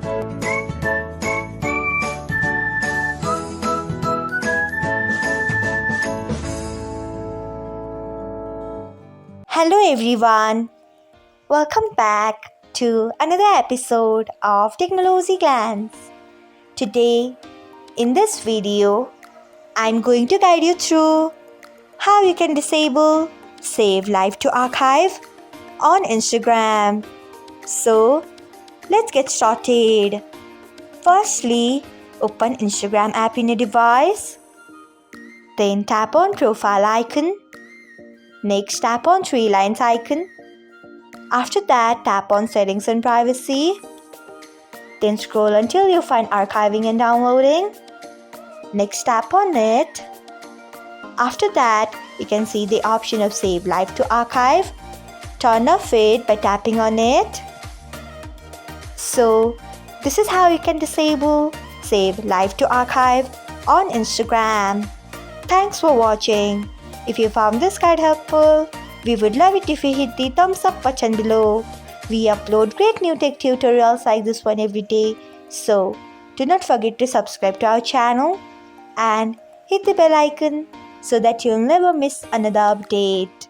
Hello everyone, welcome back to another episode of Technologyglance. Today, in this video, I'm going to guide you through how you can disable Save Live to Archive on Instagram. So, let's get started. Firstly, open Instagram app in your device. Then tap on profile icon. Next, tap on three lines icon. After that, tap on settings and privacy. Then scroll until you find archiving and downloading. Next, tap on it. After that, you can see the option of Save Live to Archive. Turn off it by tapping on it. So, this is how you can disable Save Live to Archive on Instagram. Thanks for watching. If you found this guide helpful, we would love it if you hit the thumbs up button below. We upload great new tech tutorials like this one every day. So, do not forget to subscribe to our channel and hit the bell icon so that you'll never miss another update.